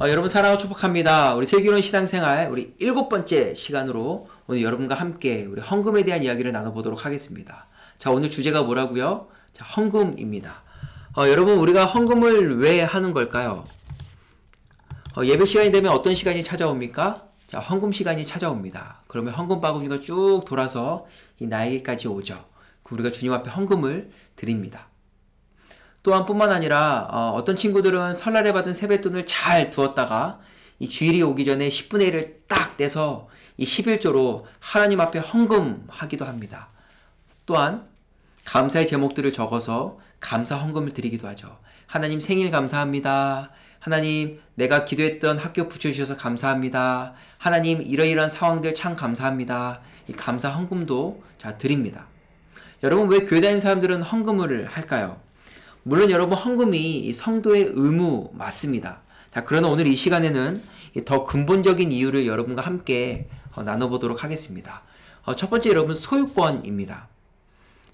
여러분 사랑하고 축복합니다. 우리 슬기로운 신앙생활 우리 7번째 시간으로 오늘 여러분과 함께 우리 헌금에 대한 이야기를 나눠보도록 하겠습니다. 자, 오늘 주제가 뭐라고요? 자, 헌금입니다. 여러분 우리가 헌금을 왜 하는 걸까요? 예배 시간이 되면 어떤 시간이 찾아옵니까? 자, 헌금 시간이 찾아옵니다. 그러면 헌금 바구니가 쭉 돌아서 나에게까지 오죠. 우리가 주님 앞에 헌금을 드립니다. 또한 뿐만 아니라 어떤 친구들은 설날에 받은 세뱃돈을 잘 두었다가 이 주일이 오기 전에 10분의 1을 딱 떼서 이 11조로 하나님 앞에 헌금하기도 합니다. 또한 감사의 제목들을 적어서 감사 헌금을 드리기도 하죠. 하나님 생일 감사합니다. 하나님 내가 기도했던 학교 붙여주셔서 감사합니다. 하나님 이러이러한 상황들 참 감사합니다. 이 감사 헌금도 드립니다. 여러분 왜 교회 다니는 사람들은 헌금을 할까요? 물론 여러분 헌금이 성도의 의무 맞습니다. 자, 그러나 오늘 이 시간에는 더 근본적인 이유를 여러분과 함께 나눠보도록 하겠습니다. 첫 번째 여러분 소유권입니다.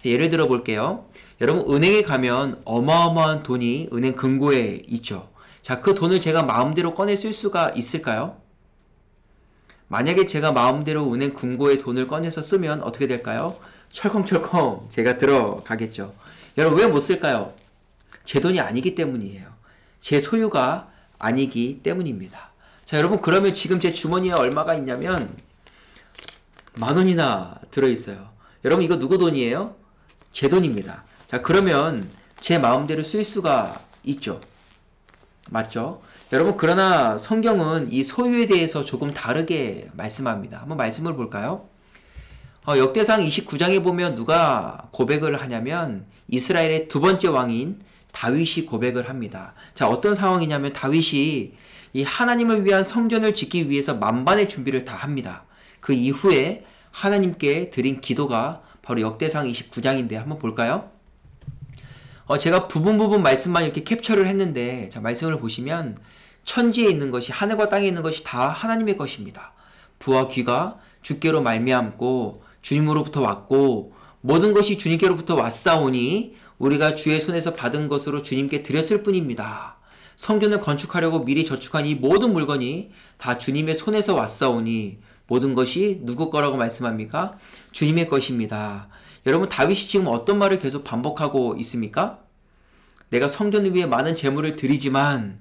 예를 들어 볼게요. 여러분 은행에 가면 어마어마한 돈이 은행 금고에 있죠. 자, 그 돈을 제가 마음대로 꺼내 쓸 수가 있을까요? 만약에 제가 마음대로 은행 금고에 돈을 꺼내서 쓰면 어떻게 될까요? 철컹철컹 제가 들어가겠죠. 여러분 왜 못 쓸까요? 제 돈이 아니기 때문이에요. 제 소유가 아니기 때문입니다. 자, 여러분 그러면 지금 제 주머니에 얼마가 있냐면 10,000원이나 들어있어요. 여러분 이거 누구 돈이에요? 제 돈입니다. 자, 그러면 제 마음대로 쓸 수가 있죠. 맞죠? 여러분 그러나 성경은 이 소유에 대해서 조금 다르게 말씀합니다. 한번 말씀을 볼까요? 역대상 29장에 보면 누가 고백을 하냐면 이스라엘의 두 번째 왕인 다윗이 고백을 합니다. 자, 어떤 상황이냐면 다윗이 이 하나님을 위한 성전을 짓기 위해서 만반의 준비를 다 합니다. 그 이후에 하나님께 드린 기도가 바로 역대상 29장인데 한번 볼까요? 제가 부분 말씀만 이렇게 캡처를 했는데 자, 말씀을 보시면 천지에 있는 것이 하늘과 땅에 있는 것이 다 하나님의 것입니다. 부와 귀가 주께로 말미암고 주님으로부터 왔고 모든 것이 주님께로부터 왔사오니 우리가 주의 손에서 받은 것으로 주님께 드렸을 뿐입니다. 성전을 건축하려고 미리 저축한 이 모든 물건이 다 주님의 손에서 왔사오니 모든 것이 누구 거라고 말씀합니까? 주님의 것입니다. 여러분 다윗이 지금 어떤 말을 계속 반복하고 있습니까? 내가 성전을 위해 많은 재물을 드리지만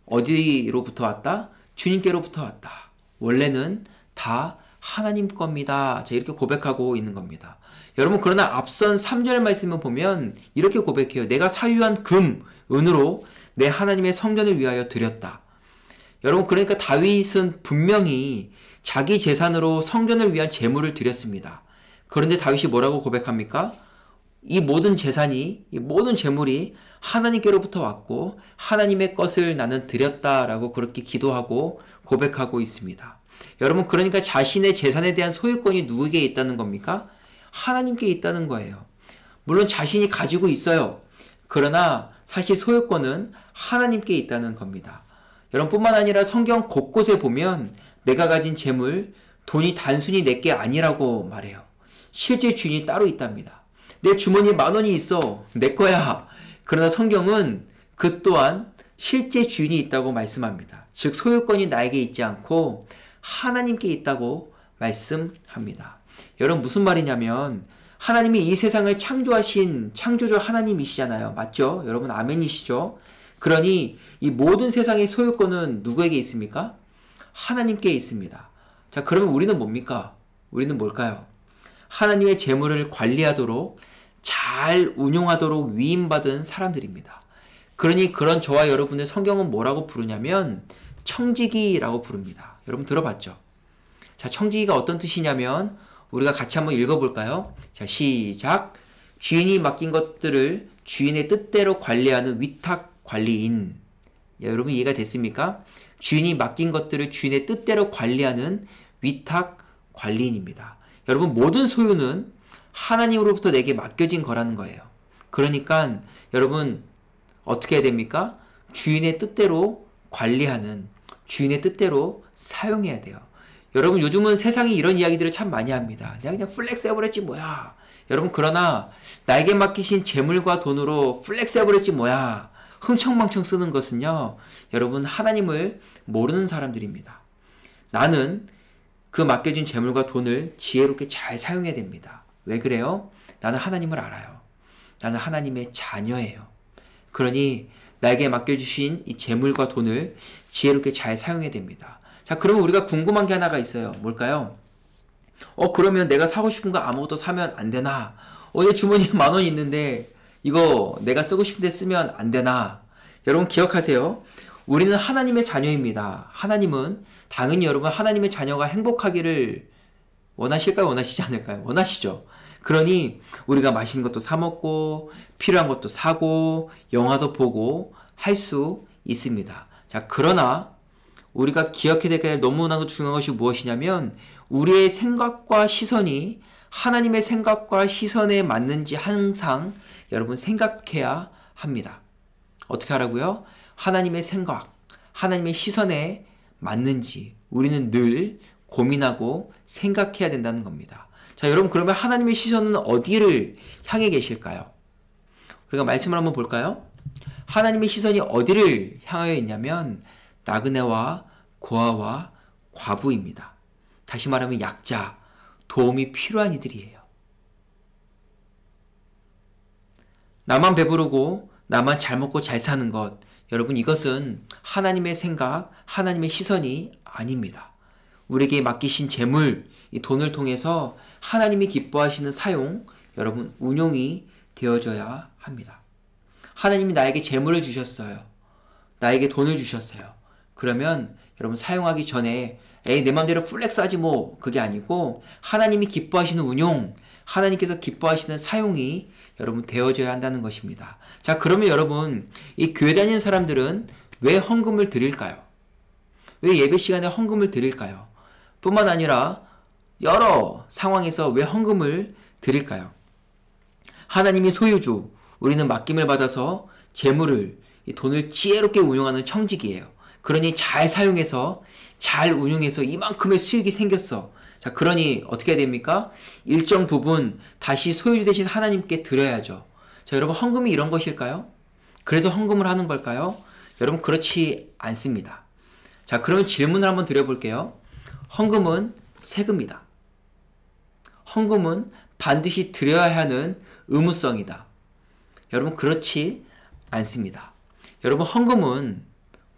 어디로부터 왔다? 주님께로부터 왔다. 원래는 다 하나님 겁니다. 자, 이렇게 고백하고 있는 겁니다. 여러분 그러나 앞선 3절 말씀을 보면 이렇게 고백해요. 내가 사유한 금, 은으로 내 하나님의 성전을 위하여 드렸다. 여러분 그러니까 다윗은 분명히 자기 재산으로 성전을 위한 재물을 드렸습니다. 그런데 다윗이 뭐라고 고백합니까? 이 모든 재산이, 이 모든 재물이 하나님께로부터 왔고 하나님의 것을 나는 드렸다라고 그렇게 기도하고 고백하고 있습니다. 여러분 그러니까 자신의 재산에 대한 소유권이 누구에게 있다는 겁니까? 하나님께 있다는 거예요. 물론 자신이 가지고 있어요. 그러나 사실 소유권은 하나님께 있다는 겁니다. 여러분 뿐만 아니라 성경 곳곳에 보면 내가 가진 재물, 돈이 단순히 내게 아니라고 말해요. 실제 주인이 따로 있답니다. 내 주머니에 10,000원이 있어. 내 거야. 그러나 성경은 그 또한 실제 주인이 있다고 말씀합니다. 즉 소유권이 나에게 있지 않고 하나님께 있다고 말씀합니다. 여러분 무슨 말이냐면 하나님이 이 세상을 창조하신 창조주 하나님이시잖아요. 맞죠? 여러분 아멘이시죠? 그러니 이 모든 세상의 소유권은 누구에게 있습니까? 하나님께 있습니다. 자, 그러면 우리는 뭡니까? 우리는 뭘까요? 하나님의 재물을 관리하도록 잘 운용하도록 위임받은 사람들입니다. 그러니 그런 저와 여러분의 성경은 뭐라고 부르냐면 청지기라고 부릅니다. 여러분 들어봤죠? 자, 청지기가 어떤 뜻이냐면 우리가 같이 한번 읽어볼까요? 자, 시작. 주인이 맡긴 것들을 주인의 뜻대로 관리하는 위탁관리인. 여러분 이해가 됐습니까? 주인이 맡긴 것들을 주인의 뜻대로 관리하는 위탁관리인입니다. 여러분 모든 소유는 하나님으로부터 내게 맡겨진 거라는 거예요. 그러니까 여러분 어떻게 해야 됩니까? 주인의 뜻대로 관리하는, 주인의 뜻대로 사용해야 돼요. 여러분 요즘은 세상이 이런 이야기들을 참 많이 합니다. 내가 그냥 플렉스 해버렸지 뭐야. 여러분 그러나 나에게 맡기신 재물과 돈으로 플렉스 해버렸지 뭐야. 흥청망청 쓰는 것은요, 여러분 하나님을 모르는 사람들입니다. 나는 그 맡겨진 재물과 돈을 지혜롭게 잘 사용해야 됩니다. 왜 그래요? 나는 하나님을 알아요. 나는 하나님의 자녀예요. 그러니 나에게 맡겨주신 이 재물과 돈을 지혜롭게 잘 사용해야 됩니다. 자, 그러면 우리가 궁금한 게 하나가 있어요. 뭘까요? 그러면 내가 사고 싶은 거 아무것도 사면 안 되나? 내 주머니에 10,000원 있는데 이거 내가 쓰고 싶은 데 쓰면 안 되나? 여러분 기억하세요. 우리는 하나님의 자녀입니다. 하나님은 당연히 여러분 하나님의 자녀가 행복하기를 원하실까요? 원하시지 않을까요? 원하시죠. 그러니 우리가 맛있는 것도 사 먹고 필요한 것도 사고 영화도 보고 할 수 있습니다. 자, 그러나 우리가 기억해야 될 게 너무나 중요한 것이 무엇이냐면 우리의 생각과 시선이 하나님의 생각과 시선에 맞는지 항상 여러분 생각해야 합니다. 어떻게 하라고요? 하나님의 생각, 하나님의 시선에 맞는지 우리는 늘 고민하고 생각해야 된다는 겁니다. 자, 여러분 그러면 하나님의 시선은 어디를 향해 계실까요? 우리가 말씀을 한번 볼까요? 하나님의 시선이 어디를 향하여 있냐면 나그네와 고아와 과부입니다. 다시 말하면 약자, 도움이 필요한 이들이에요. 나만 배부르고 나만 잘 먹고 잘 사는 것, 여러분 이것은 하나님의 생각, 하나님의 시선이 아닙니다. 우리에게 맡기신 재물, 이 돈을 통해서 하나님이 기뻐하시는 사용, 여러분 운용이 되어져야 합니다. 하나님이 나에게 재물을 주셨어요. 나에게 돈을 주셨어요. 그러면 여러분 사용하기 전에 내 맘대로 플렉스하지 뭐 그게 아니고 하나님이 기뻐하시는 운용, 하나님께서 기뻐하시는 사용이 여러분 되어져야 한다는 것입니다. 자, 그러면 여러분 이 교회 다니는 사람들은 왜 헌금을 드릴까요? 왜 예배 시간에 헌금을 드릴까요? 뿐만 아니라 여러 상황에서 왜 헌금을 드릴까요? 하나님이 소유주, 우리는 맡김을 받아서 재물을, 이 돈을 지혜롭게 운용하는 청직이에요. 그러니 잘 사용해서 잘 운용해서 이만큼의 수익이 생겼어. 자, 그러니 어떻게 해야 됩니까? 일정 부분 다시 소유주 되신 하나님께 드려야죠. 자, 여러분 헌금이 이런 것일까요? 그래서 헌금을 하는 걸까요? 여러분 그렇지 않습니다. 자, 그러면 질문을 한번 드려볼게요. 헌금은 세금이다. 헌금은 반드시 드려야 하는 의무성이다. 여러분 그렇지 않습니다. 여러분 헌금은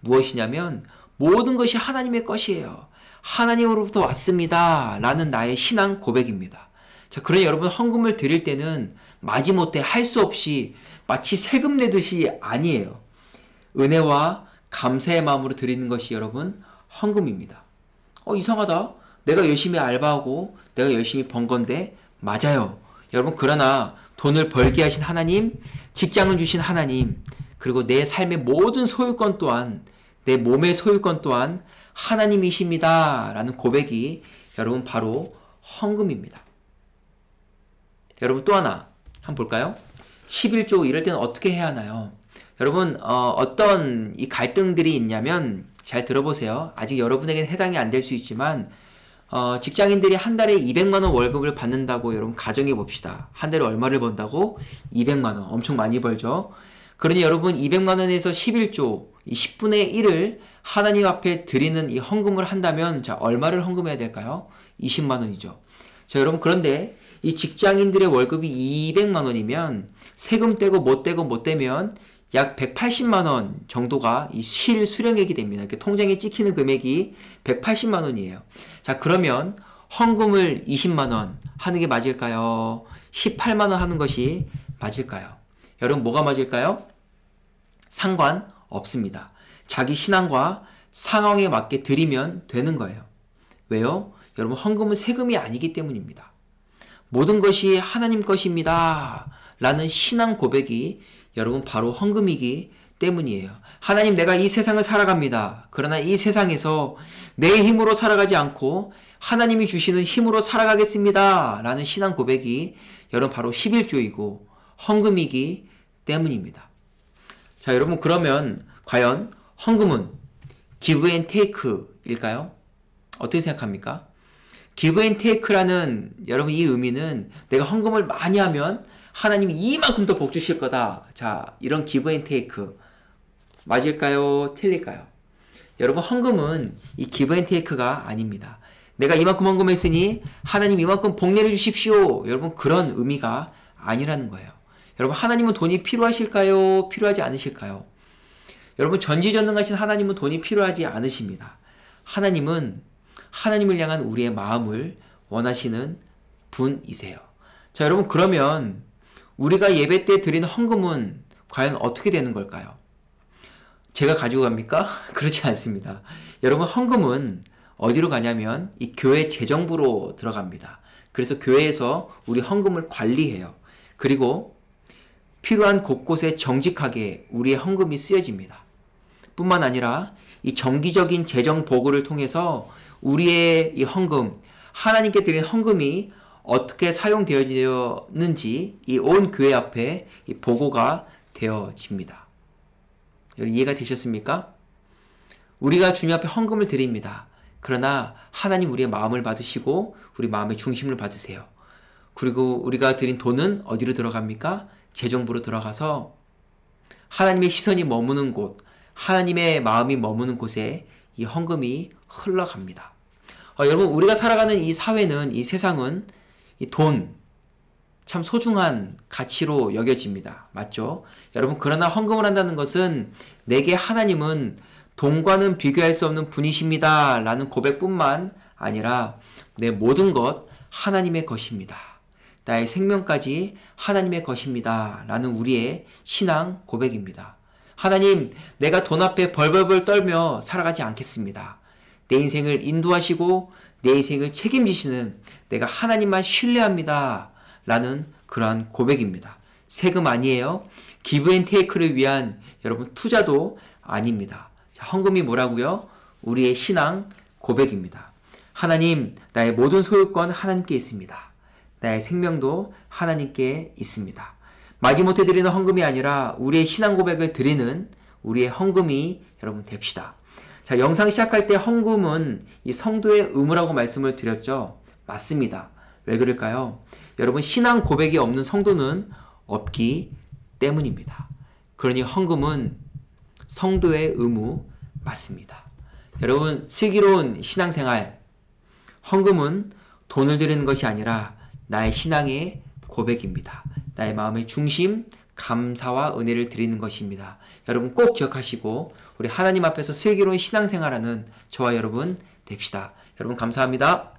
무엇이냐면 모든 것이 하나님의 것이에요. 하나님으로부터 왔습니다. 라는 나의 신앙 고백입니다. 자, 그러니 여러분 헌금을 드릴 때는 마지못해 할 수 없이 마치 세금 내듯이 아니에요. 은혜와 감사의 마음으로 드리는 것이 여러분 헌금입니다. 이상하다. 내가 열심히 알바하고 내가 열심히 번 건데 맞아요. 여러분 그러나 돈을 벌게 하신 하나님, 직장을 주신 하나님, 그리고 내 삶의 모든 소유권 또한 내 몸의 소유권 또한 하나님이십니다. 라는 고백이 여러분 바로 헌금입니다. 여러분 또 하나 한번 볼까요? 11조 이럴 때는 어떻게 해야 하나요? 여러분 어떤 이 갈등들이 있냐면 잘 들어보세요. 아직 여러분에게는 해당이 안 될 수 있지만 직장인들이 한 달에 200만 원 월급을 받는다고 여러분 가정해 봅시다. 한 달에 얼마를 번다고? 200만 원. 엄청 많이 벌죠. 그러니 여러분 200만 원에서 11조, 이 10분의 1을 하나님 앞에 드리는 이 헌금을 한다면 자, 얼마를 헌금해야 될까요? 20만 원이죠. 자, 여러분 그런데 이 직장인들의 월급이 200만 원이면 세금 떼고 못 떼면 약 180만 원 정도가 이 실수령액이 됩니다. 이렇게 통장에 찍히는 금액이 180만 원이에요. 자, 그러면 헌금을 20만 원 하는 게 맞을까요? 18만 원 하는 것이 맞을까요? 여러분 뭐가 맞을까요? 상관없습니다. 자기 신앙과 상황에 맞게 드리면 되는 거예요. 왜요? 여러분 헌금은 세금이 아니기 때문입니다. 모든 것이 하나님 것입니다. 라는 신앙 고백이 여러분 바로 헌금이기 때문이에요. 하나님 내가 이 세상을 살아갑니다. 그러나 이 세상에서 내 힘으로 살아가지 않고 하나님이 주시는 힘으로 살아가겠습니다. 라는 신앙 고백이 여러분 바로 11조이고 헌금이기 때문입니다. 자, 여러분 그러면 과연 헌금은 give and take일까요? 어떻게 생각합니까? give and take라는 여러분 이 의미는 내가 헌금을 많이 하면 하나님이 이만큼 더 복 주실 거다. 자, 이런 give and take 맞을까요? 틀릴까요? 여러분, 헌금은 이 기브 앤 테이크가 아닙니다. 내가 이만큼 헌금했으니 하나님 이만큼 복 내려주십시오. 여러분, 그런 의미가 아니라는 거예요. 여러분, 하나님은 돈이 필요하실까요? 필요하지 않으실까요? 여러분, 전지전능하신 하나님은 돈이 필요하지 않으십니다. 하나님은 하나님을 향한 우리의 마음을 원하시는 분이세요. 자, 여러분, 그러면 우리가 예배 때 드리는 헌금은 과연 어떻게 되는 걸까요? 제가 가지고 갑니까? 그렇지 않습니다. 여러분, 헌금은 어디로 가냐면 이 교회 재정부로 들어갑니다. 그래서 교회에서 우리 헌금을 관리해요. 그리고 필요한 곳곳에 정직하게 우리의 헌금이 쓰여집니다. 뿐만 아니라 이 정기적인 재정 보고를 통해서 우리의 이 헌금, 하나님께 드린 헌금이 어떻게 사용되었는지 이 온 교회 앞에 이 보고가 되어집니다. 여러분, 이해가 되셨습니까? 우리가 주님 앞에 헌금을 드립니다. 그러나 하나님 우리의 마음을 받으시고 우리 마음의 중심을 받으세요. 그리고 우리가 드린 돈은 어디로 들어갑니까? 재정부로 들어가서 하나님의 시선이 머무는 곳, 하나님의 마음이 머무는 곳에 이 헌금이 흘러갑니다. 여러분, 우리가 살아가는 이 사회는, 이 세상은 이 돈, 참 소중한 가치로 여겨집니다. 맞죠? 여러분, 그러나 헌금을 한다는 것은 내게 하나님은 돈과는 비교할 수 없는 분이십니다 라는 고백뿐만 아니라 내 모든 것 하나님의 것입니다. 나의 생명까지 하나님의 것입니다 라는 우리의 신앙 고백입니다. 하나님, 내가 돈 앞에 벌벌벌 떨며 살아가지 않겠습니다. 내 인생을 인도하시고 내 인생을 책임지시는 내가 하나님만 신뢰합니다 라는 그러한 고백입니다. 세금 아니에요. 기브 앤 테이크를 위한 여러분 투자도 아닙니다. 자, 헌금이 뭐라고요? 우리의 신앙 고백입니다. 하나님, 나의 모든 소유권 하나님께 있습니다. 나의 생명도 하나님께 있습니다. 마지못해 드리는 헌금이 아니라 우리의 신앙 고백을 드리는 우리의 헌금이 여러분 됩시다. 자, 영상 시작할 때 헌금은 이 성도의 의무라고 말씀을 드렸죠. 맞습니다. 왜 그럴까요? 여러분, 신앙 고백이 없는 성도는 없기 때문입니다. 그러니 헌금은 성도의 의무 맞습니다. 여러분, 슬기로운 신앙생활, 헌금은 돈을 드리는 것이 아니라 나의 신앙의 고백입니다. 나의 마음의 중심, 감사와 은혜를 드리는 것입니다. 여러분 꼭 기억하시고 우리 하나님 앞에서 슬기로운 신앙생활하는 저와 여러분 됩시다. 여러분 감사합니다.